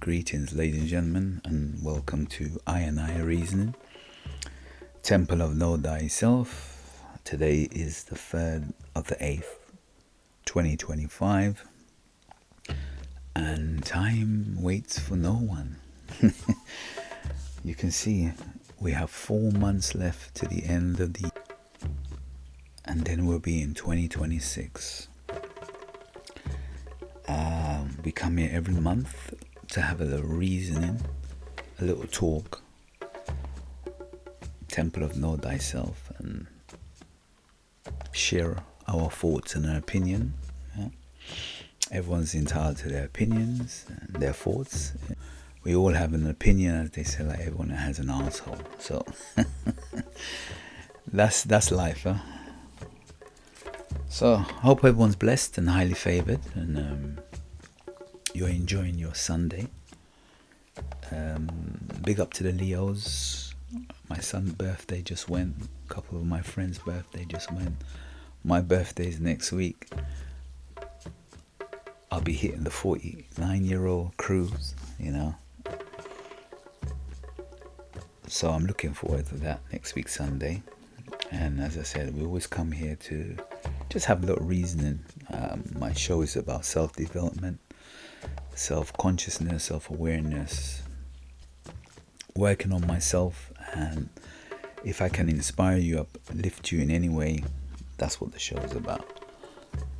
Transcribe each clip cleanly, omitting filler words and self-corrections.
Greetings, ladies and gentlemen, and welcome to I and I Reasoning, Temple of Know Thyself. Today is the 3rd of the 8th, 2025, and time waits for no one. You can see we have 4 months left to the end of the year, and then we'll be in 2026. We come here every month to have a little reasoning, a little talk, Temple of Know Thyself, and share our thoughts and our opinion. Yeah? Everyone's entitled to their opinions and their thoughts. We all have an opinion, as they say, like everyone has an asshole. So that's life, huh? So I hope everyone's blessed and highly favored, and you're enjoying your Sunday. Big up to the Leos. My son's birthday just went. A couple of my friends' birthday just went. My birthday's next week. I'll be hitting the 49-year-old cruise, So I'm looking forward to that next week Sunday. And as I said, we always come here to just have a little reasoning. My show is about self-development, self-consciousness, self-awareness, working on myself, and if I can inspire you, uplift you in any way, that's what the show is about.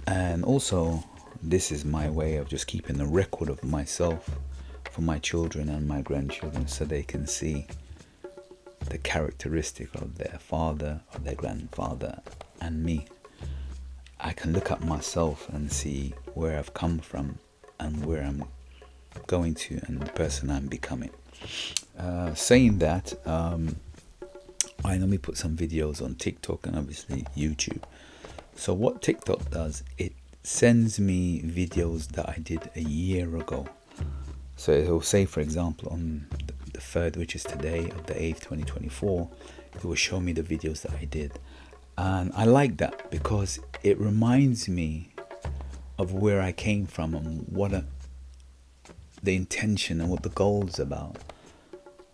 And also, this is my way of just keeping a record of myself for my children and my grandchildren, so they can see the characteristic of their father or their grandfather and me. I can look at myself and see where I've come from and where I'm going to and the person I'm becoming. Saying that, I normally put some videos on TikTok and obviously YouTube. So what TikTok does, it sends me videos that I did a year ago. So it will say, for example, on the 3rd, which is today, of the 8th, 2024, it will show me the videos that I did. And I like that because it reminds me of where I came from and what the intention and what the goal is about,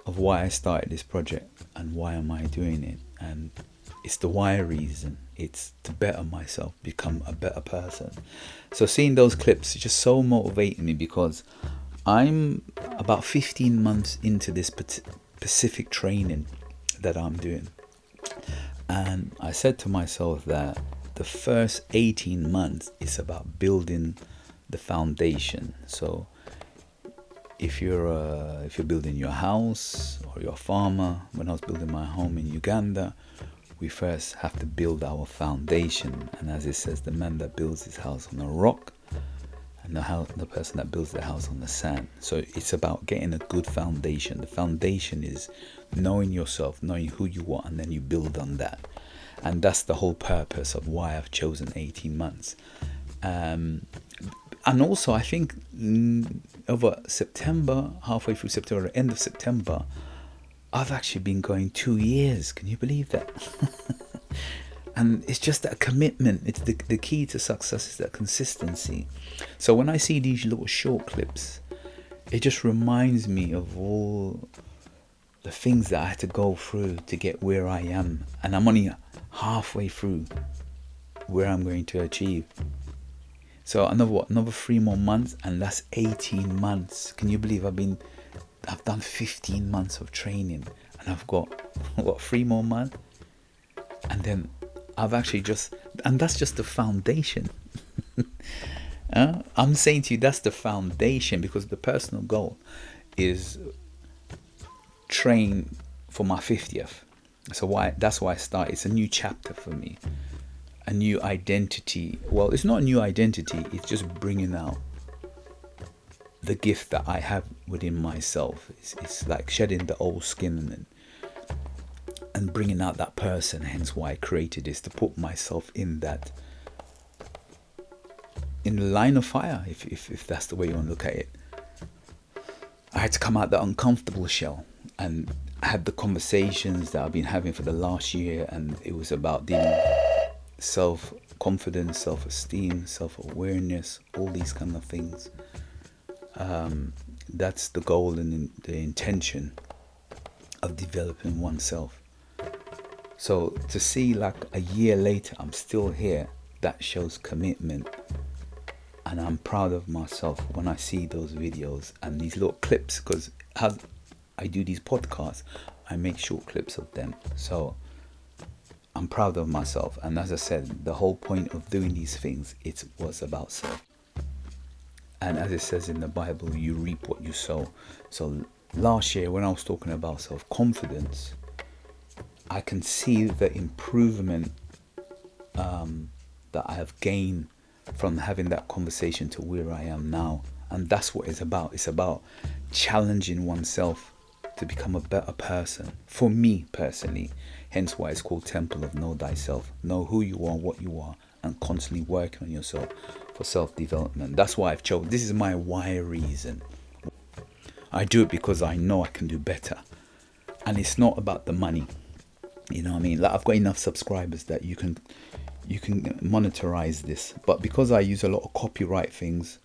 of why I started this project and why am I doing it. And it's the why reason. It's to better myself, become a better person. So seeing those clips is just so motivating me, because I'm about 15 months into this specific training that I'm doing. And I said to myself that the first 18 months is about building the foundation. So if you're building your house or you're a farmer, when I was building my home in Uganda, we first have to build our foundation. And as it says, the man that builds his house on a rock, and the person that builds the house on the sand. So it's about getting a good foundation. The foundation is knowing yourself, knowing who you are, and then you build on that. And that's the whole purpose of why I've chosen 18 months. And also, I think over September, halfway through September, end of September, I've actually been going 2 years. Can you believe that? And it's just that commitment. It's the key to success is that consistency. So when I see these little short clips, it just reminds me of all the things that I had to go through to get where I am. And I'm only halfway through where I'm going to achieve. So another 3 more months, and that's 18 months. Can you believe I've done 15 months of training, and I've got 3 more months? And then I've actually and that's just the foundation. I'm saying to you, that's the foundation, because the personal goal is train for my 50th. So that's why I started. It's a new chapter for me, a new identity. Well, it's not a new identity. It's just bringing out the gift that I have within myself. It's like shedding the old skin and bringing out that person. Hence why I created this, to put myself in the line of fire, if that's the way you want to look at it. I had to come out the uncomfortable shell, and I had the conversations that I've been having for the last year, and it was about dealing self-confidence, self-esteem, self-awareness, all these kind of things. That's the goal and the intention of developing oneself. So to see like a year later I'm still here, that shows commitment. And I'm proud of myself when I see those videos and these little clips, because as I do these podcasts, I make short clips of them. So I'm proud of myself. And as I said, the whole point of doing these things, it was about self. And as it says in the Bible, you reap what you sow. So last year when I was talking about self-confidence, I can see the improvement that I have gained from having that conversation to where I am now. And that's what it's about. It's about challenging oneself to become a better person. For me personally, hence why it's called Temple of Know Thyself. Know who you are, what you are, and constantly working on yourself for self-development. That's why I've chosen. This is my why reason. I do it because I know I can do better. And it's not about the money. You know what I mean? Like, I've got enough subscribers that you can monetize this, but because I use a lot of copyright things,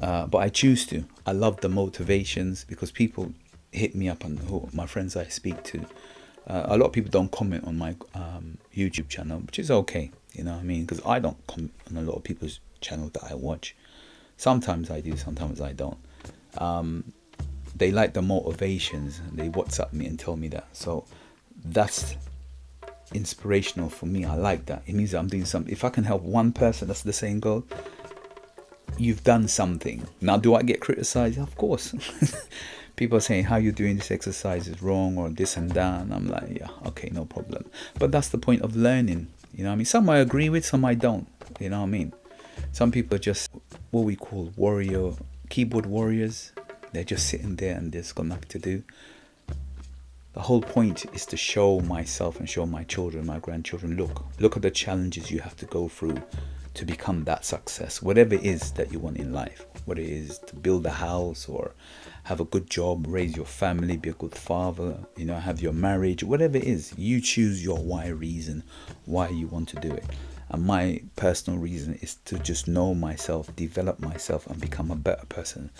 but I choose to. I love the motivations because people hit me up, and my friends I speak to, a lot of people don't comment on my YouTube channel, which is okay, you know what I mean, because I don't comment on a lot of people's channel that I watch. Sometimes I do, sometimes I don't. They like the motivations, and they WhatsApp me and tell me that, so that's inspirational for me. I like that. It means that I'm doing something. If I can help one person, that's the same goal. You've done something. Now, do I get criticized? Of course. People are saying how you're doing this exercise is wrong, or this and that, and I'm like, yeah, okay, no problem. But that's the point of learning, you know what I mean? Some I agree with, some I don't, you know what I mean? Some people are just what we call keyboard warriors. They're just sitting there and they've got nothing to do. The whole point is to show myself and show my children, my grandchildren, look at the challenges you have to go through to become that success, whatever it is that you want in life, whether it is to build a house or have a good job, raise your family, be a good father, you know, have your marriage, whatever it is. You choose your why reason, why you want to do it. And my personal reason is to just know myself, develop myself, and become a better person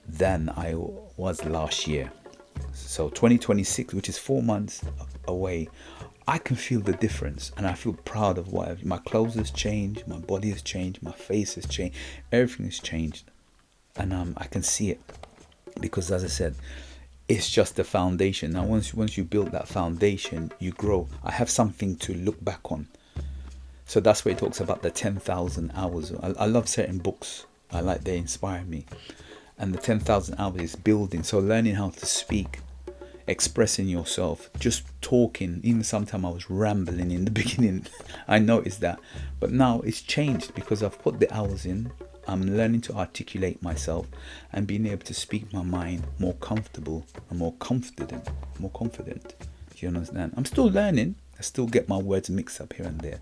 than I was last year. So 2026, which is 4 months away, I can feel the difference, and I feel proud of what my clothes has changed, my body has changed, my face has changed, everything has changed, and I can see it, because as I said, it's just the foundation. Now once you build that foundation, you grow. I have something to look back on. So that's where it talks about the 10,000 hours. I love certain books. I like, they inspire me. And the 10,000 hours is building. So learning how to speak, expressing yourself, just talking. Even sometimes I was rambling in the beginning. I noticed that. But now it's changed because I've put the hours in. I'm learning to articulate myself and being able to speak my mind more comfortable and more confident. Do you understand? I'm still learning. I still get my words mixed up here and there.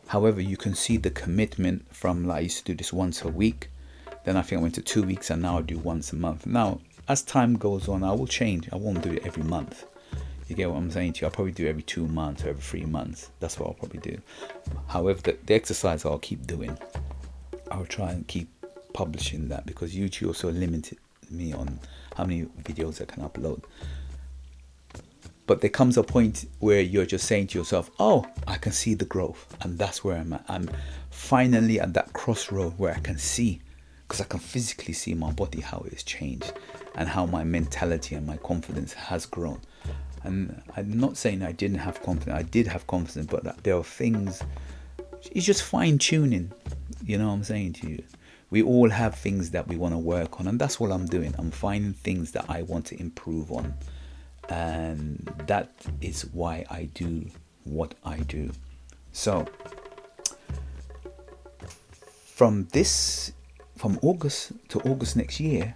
However, you can see the commitment from, like, I used to do this once a week. Then I think I went to 2 weeks, and now I do once a month. Now, as time goes on, I will change. I won't do it every month. You get what I'm saying to you? I'll probably do it every 2 months or every 3 months. That's what I'll probably do. However, the exercise I'll keep doing. I'll try and keep publishing that, because YouTube also limited me on how many videos I can upload. But there comes a point where you're just saying to yourself, oh, I can see the growth. And that's where I'm at. I'm finally at that crossroad where I can see, because I can physically see my body, how it's changed and how my mentality and my confidence has grown. And I'm not saying I didn't have confidence. I did have confidence, but that there are things, it's just fine tuning. You know what I'm saying to you? We all have things that we want to work on, and that's what I'm doing. I'm finding things that I want to improve on. And that is why I do what I do. So from August to August next year,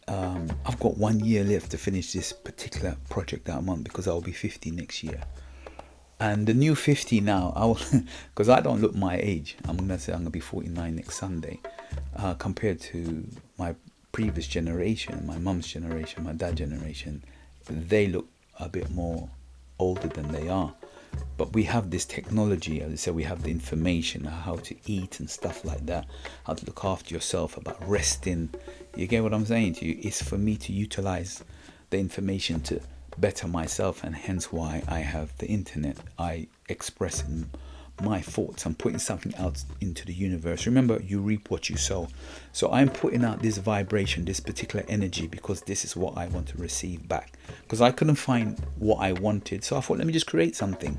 I've got 1 year left to finish this particular project that I'm on, because I'll be 50 next year. And the new 50 now, because I don't look my age. I'm going to say I'm going to be 49 next Sunday. Compared to my previous generation, my mum's generation, my dad's generation, they look a bit more older than they are. But we have this technology, as I said, we have the information, how to eat and stuff like that, how to look after yourself, about resting. You get what I'm saying to you? It's for me to utilize the information to better myself, and hence why I have the internet. I express my thoughts. I'm putting something out into the universe. Remember, you reap what you sow. So I'm putting out this vibration, this particular energy, because this is what I want to receive back. Because I couldn't find what I wanted, so I thought, let me just create something.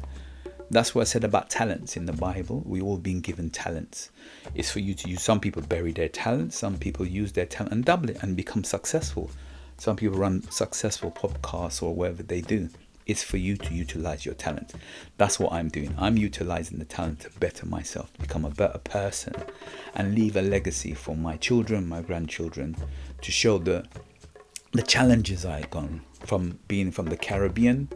That's what I said about talents in the Bible. We all been given talents. It's for you to use. Some people bury their talents. Some people use their talent and double it and become successful. Some people run successful podcasts or whatever they do. It's for you to utilize your talent. That's what I'm doing. I'm utilizing the talent to better myself, become a better person, and leave a legacy for my children, my grandchildren, to show the challenges I've gone from, being from the Caribbean,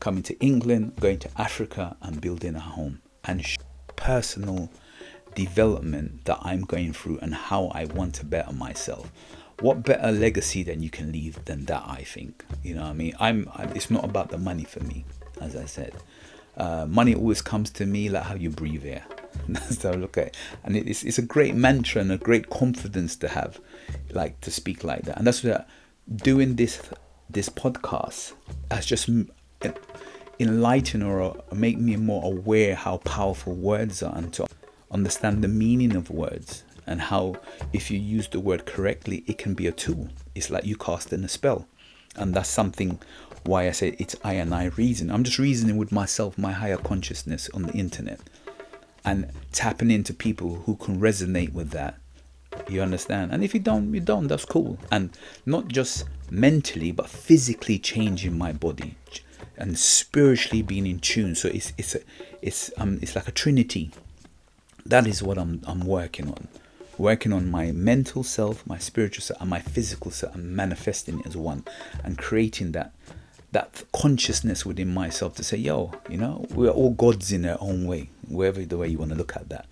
coming to England, going to Africa, and building a home, and personal development that I'm going through and how I want to better myself. What better legacy than you can leave than that, I think. You know what I mean? It's not about the money for me, as I said. Money always comes to me like how you breathe air. That's how I look at it. And it's a great mantra and a great confidence to have, like, to speak like that. And that's what doing this podcast has just enlighten or make me more aware how powerful words are, and to understand the meaning of words, and how if you use the word correctly, it can be a tool. It's like you casting a spell. And that's something why I say it's I and I reason. I'm just reasoning with myself, my higher consciousness on the internet, and tapping into people who can resonate with that. You understand? And if you don't, that's cool. And not just mentally, but physically changing my body and spiritually being in tune. So it's like a trinity. That is what I'm working on my mental self, my spiritual self, and my physical self, and manifesting it as one, and creating that consciousness within myself to say, yo, you know, we're all gods in our own way, wherever the way you want to look at that.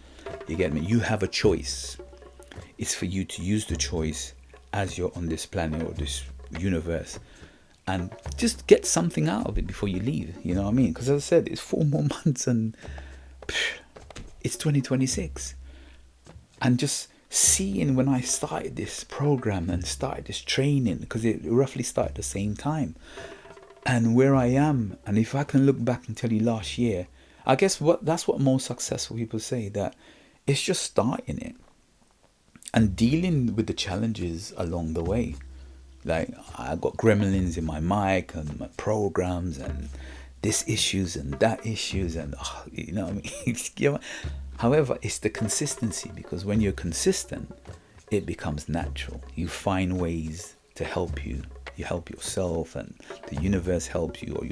You get me? You have a choice. It's for you to use the choice as you're on this planet or this universe, and just get something out of it before you leave. You know what I mean? Because as I said, it's 4 more months and it's 2026. And just seeing when I started this program and started this training, because it roughly started the same time, and where I am, and if I can look back and tell you last year, I guess that's what most successful people say, that it's just starting it and dealing with the challenges along the way. Like, I got gremlins in my mic and my programs and this issues and that issues, and you know what I mean. However, it's the consistency, because when you're consistent, it becomes natural. You find ways to help you. You help yourself, and the universe helps you, or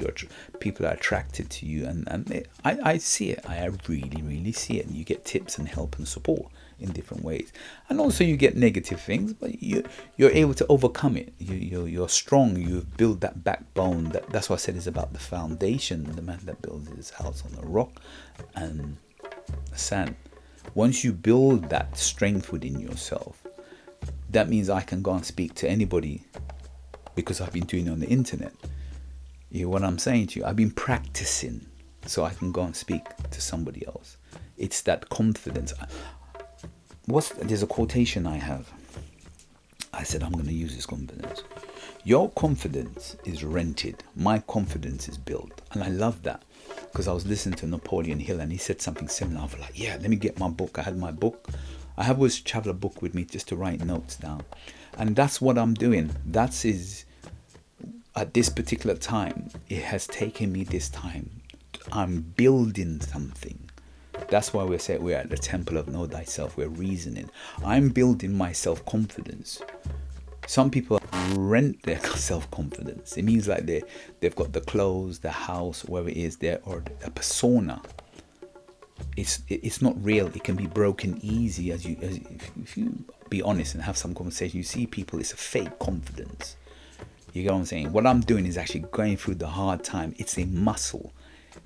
people are attracted to you. And I see it. I really, really see it. And you get tips and help and support in different ways. And also you get negative things, but you're able to overcome it. You're strong. You've built that backbone. That's what I said is about the foundation. The man that builds his house on the rock and sand. Once you build that strength within yourself, that means I can go and speak to anybody, because I've been doing it on the internet. You know what I'm saying to you? I've been practicing so I can go and speak to somebody else. It's that confidence. There's a quotation I have. I said, I'm going to use this confidence. Your confidence is rented. My confidence is built. And I love that, because I was listening to Napoleon Hill and he said something similar. I was like, yeah, let me get my book. I had my book. I have always travel a book with me just to write notes down. And that's what I'm doing. That is, at this particular time, it has taken me this time. I'm building something. That's why we say we're at the temple of Know Thyself. We're reasoning. I'm building my self-confidence. Some people rent their self-confidence. It means like they've got the clothes, the house, whatever it is, or a persona. It's not real. It can be broken easy if you be honest and have some conversation. You see people, it's a fake confidence. You get what I'm saying? What I'm doing is actually going through the hard time. It's a muscle.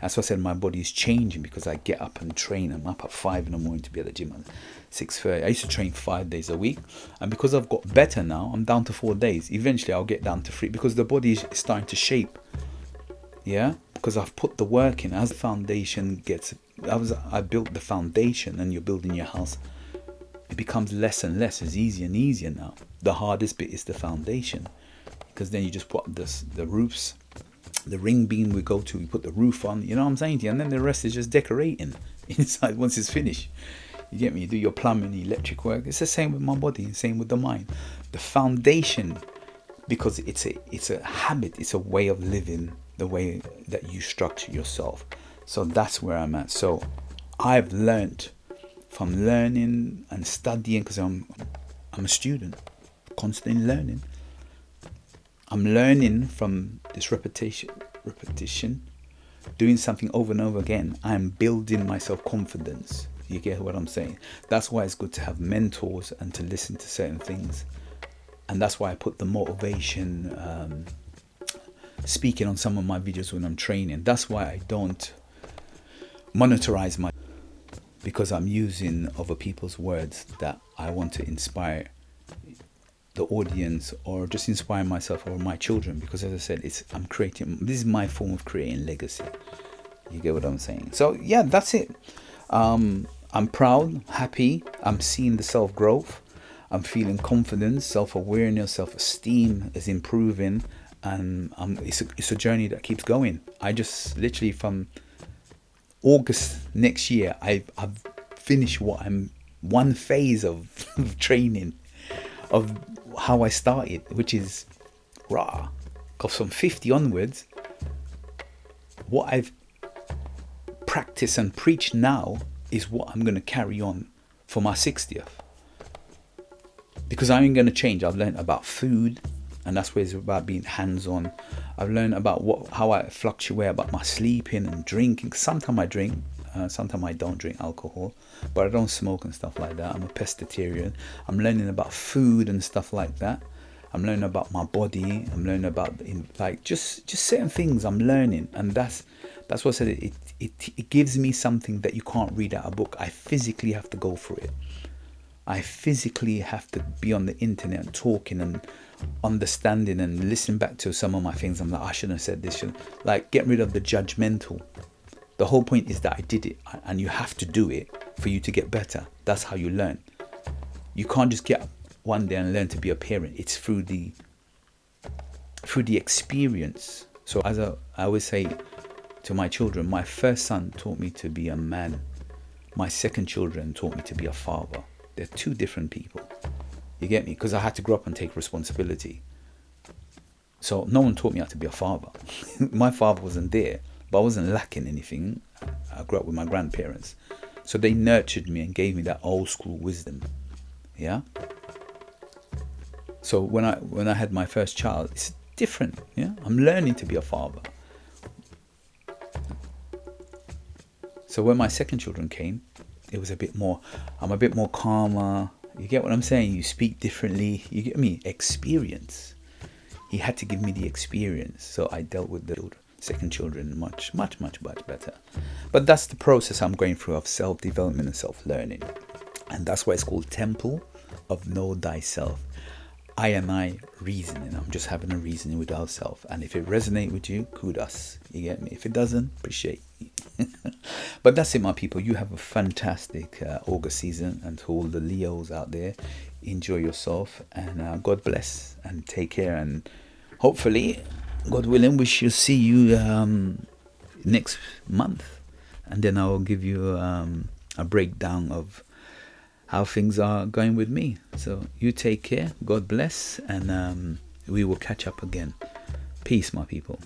That's why I said my body is changing, because I get up and train. I'm up at 5 in the morning to be at the gym at 6:30. I used to train 5 days a week, and because I've got better now, I'm down to 4 days. Eventually I'll get down to 3, because the body is starting to shape. Yeah, because I've put the work in. As the foundation gets, I built the foundation, and you're building your house. It becomes less and less. It's easier and easier now. The hardest bit is the foundation, because then you just put the roofs, the ring beam we go to, we put the roof on. You know what I'm saying to you? And then the rest is just decorating inside once it's finished. You get me? You do your plumbing, electric work. It's the same with my body, same with the mind. The foundation, because it's a habit, it's a way of living, the way that you structure yourself. So that's where I'm at. So I've learned from learning and studying, because I'm a student, constantly learning. I'm learning from this repetition, doing something over and over again. I'm building my self-confidence. You get what I'm saying? That's why it's good to have mentors and to listen to certain things. And that's why I put the motivation, speaking on some of my videos when I'm training. That's why I don't monetize my, because I'm using other people's words that I want to inspire the audience, or just inspire myself or my children. Because as I said, this is my form of creating legacy. You get what I'm saying? So yeah, that's it. I'm proud, happy. I'm seeing the self-growth. I'm feeling confidence, self-awareness, self-esteem is improving, and it's a journey that keeps going. I just literally from August next year, I've finished one phase of training of how I started, which is raw. Because from 50 onwards, what I've practiced and preached now is what I'm going to carry on for my 60th. Because I ain't going to change. I've learned about food, and that's where it's about being hands-on. I've learned about how I fluctuate, about my sleeping and drinking. Sometimes I drink, sometimes I don't drink alcohol, but I don't smoke and stuff like that. I'm a pescatarian. I'm learning about food and stuff like that. I'm learning about my body. I'm learning about just certain things I'm learning, and that's what I said. It gives me something that you can't read out a book. I physically have to go through it. I physically have to be on the internet talking and understanding and listening back to some of my things. I'm like, I shouldn't have said this. Like, get rid of the judgmental. The whole point is that I did it, and you have to do it for you to get better. That's how you learn. You can't just get up one day and learn to be a parent. It's through the experience. So as I always say to my children, my first son taught me to be a man. My second children taught me to be a father. They're two different people. You get me? Because I had to grow up and take responsibility. So no one taught me how to be a father. My father wasn't there, but I wasn't lacking anything. I grew up with my grandparents. So they nurtured me and gave me that old school wisdom. Yeah? So when I had my first child, it's different. Yeah? I'm learning to be a father. So when my second children came, it was I'm a bit more calmer. You get what I'm saying? You speak differently. You get me? Experience. He had to give me the experience. So I dealt with the second children much better. But that's the process I'm going through of self-development and self-learning. And that's why it's called Temple of Know Thyself. I reasoning. I'm just having a reasoning with ourselves. And if it resonates with you, kudos. You get me? If it doesn't, appreciate it. But that's it, my people. You have a fantastic August season, and to all the Leos out there, enjoy yourself, and God bless, and take care, and hopefully, God willing, we shall see you next month, and then I will give you a breakdown of how things are going with me. So you take care, God bless, and we will catch up again. Peace, my people.